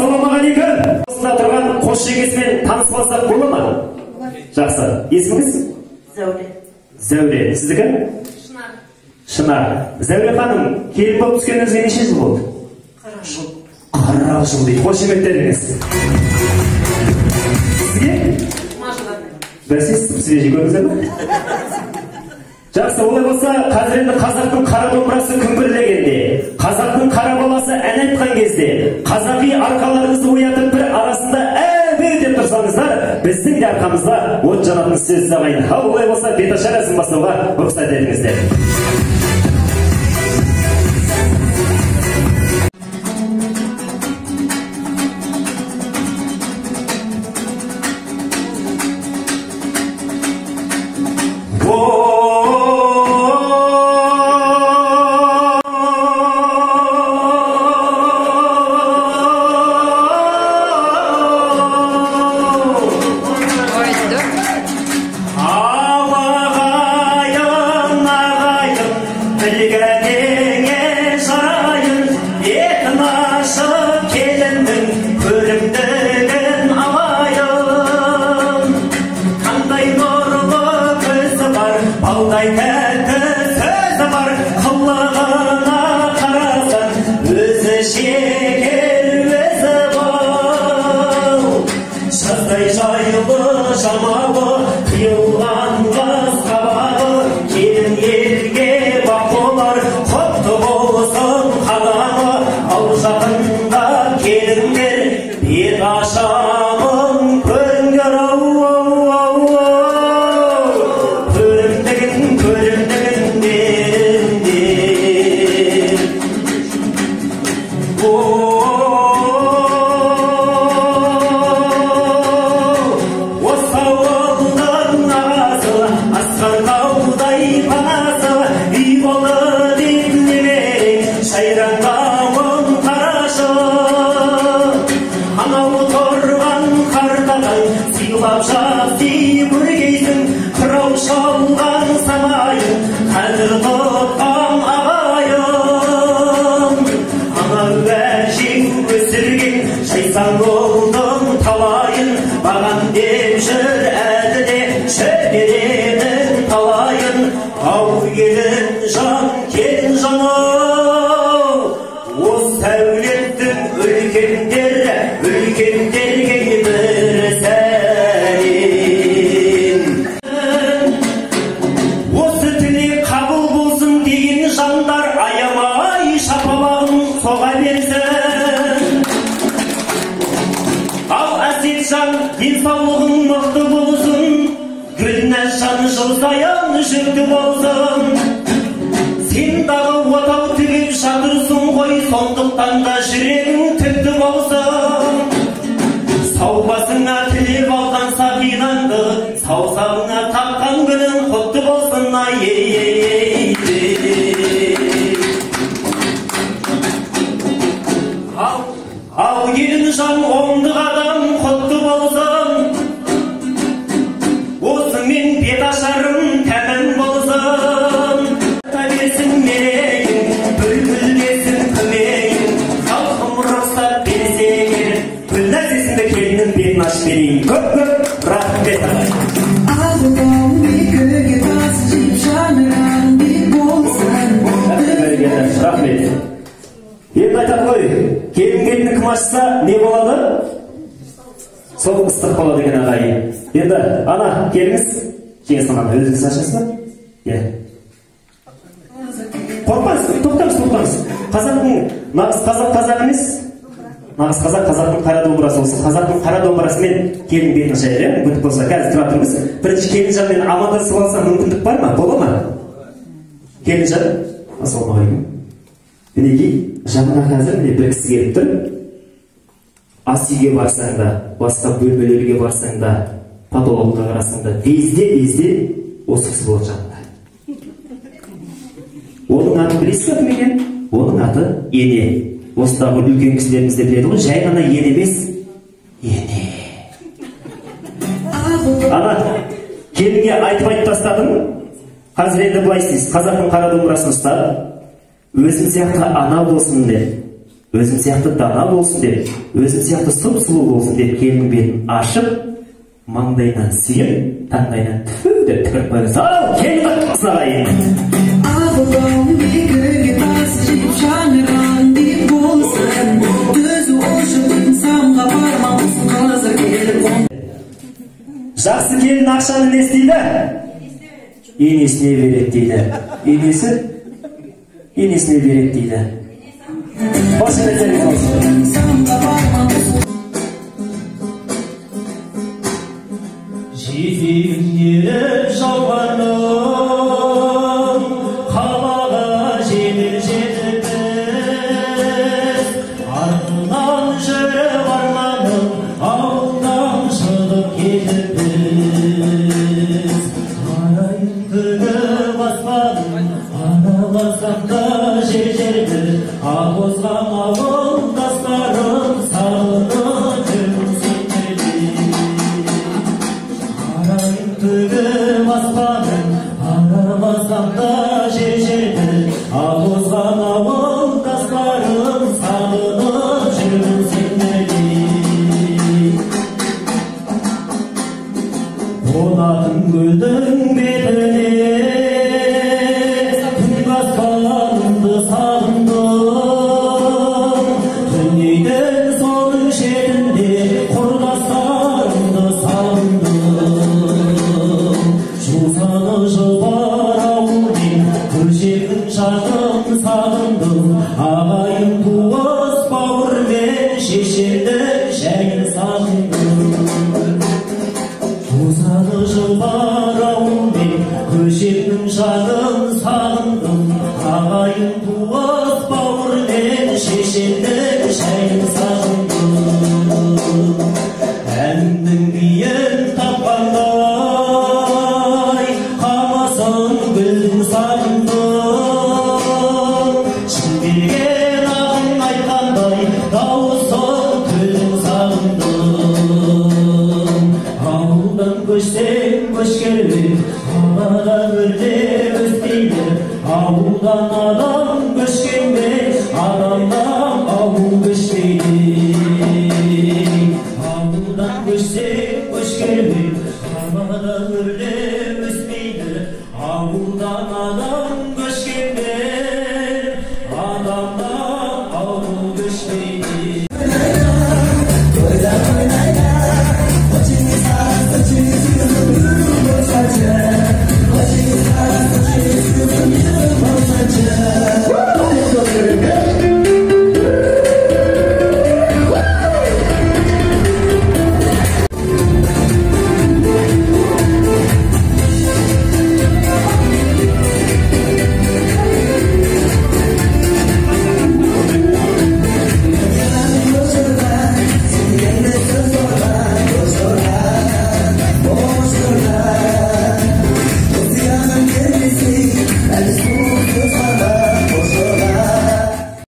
Ассалаумағалейкум. Осында тұрған қос жеңгесімен танысып алсақ бола ма? Жақсы. Есіміңіз? Зәуре. Зәуре. Сіздікі? Шынар. Шынар. Зәуре ханым, келін болып түскеніңізге неше жыл болды? 40 жыл. 40 жыл дейді. Қошеметтеріңіз. Сізге? Бәсіз сізге көріңіздер ме? Жақсы, олай болса, қазір енді қазақтың қара домбырасы күмбірлегенде, қазақтың қара баласы ән айтқан кезде, қазақи арқаларыңызды оятып бір арасында әбе деп тұрсаңыздар, біздің де арқамызда от жанатын сөз сағайын. Ал олай болса, беташар рәсім бастауға рұқсат етіңіздер. Не болады? Сол ыстық болады деген ағайын. Енді, ана, келіңіз. Жеңіс ағаны өзіңіз ашасыз ба? Қорқпаңыз, тоқтаңыз. Нағыз қазақ емес. Нағыз қазақтың қара домбырасы болсын. Қазақтың қара домбырасымен келін бетін жайыр, мүмкіндік болса, қазір тұра тұрыңыз. Бірінші келін жанмен амандасып алсам мүмкіндік бар ма? Бола ма? Келін жан. Ассалаумағалейкум. Мінекей, жанына қазір бір кісі келіп тұр. Ас үйге барсаң да, басқа бөлмелерге барсаң да, патологқа қарасаң да, везде осы кісі болады жанында. Оның аты білесіз бе кім екен? Оның аты Ене. Осындағы үлкен кісілеріміз де біледі ғой, жай ғана Ене емес, Ене. Ана, келінге айтып тастадым. Қазір енді былай істейсіз, қазақтың қара домбырасын ұстап, өзім сияқты ана болсын деп. өзім сияқты дана болсын деп, өзім сияқты сұп-сұлу болсын деп келіннің бетін ашып, маңдайынан сүйіп, таңдайынан түфу деп түкіріп қойыңыз. Ал, келін құттықтасын ағайын. Абылым екіге тас жеп жаңырған деп болсын, түзу ұшып самға бармамыз қазір келіп он. Жақсы келін ақшаны не істейді? Енесіне береді дейді. Енесіне береді дейді. Қошеметтеріңіз болсын. Самға бармамыз жетегінен жауғаным қалаға жетіп артынан жүріп арманым ауылдан шығып кетіппіз арайын тігіп аспадым араласам да жерді ағызған ауылдастарым сағынып жүрмін сендерді арайын тігіп аспадым араласам да жерді ағызған ауылдастарым сағынып жүрмін сендерді қонатын гүлдің бетіне күн аспанымды сағындым дүниеден соның шетінде құрдастарымды сағындым жусаны жылбар ауылмен көшетін шағын сағындым ағайын туыс бауырмен шешемді жайын сағындым жусаны жылбар ауылмен көшетін шағын сағындым ағайын туыс бауырмен шешемді жайын сағындым әннің биін тапқандай қамасын гүлдің сағындым шын берген ақын айтқандай дауысын күлдің сағындым ауылдан көшсең көшкелі қалада бірде өстейді ауылдан адам көшкенде адамнан ауыл көшпейді ауылдан көшсең көшкелі қалада бірде өспейді ауылдан адам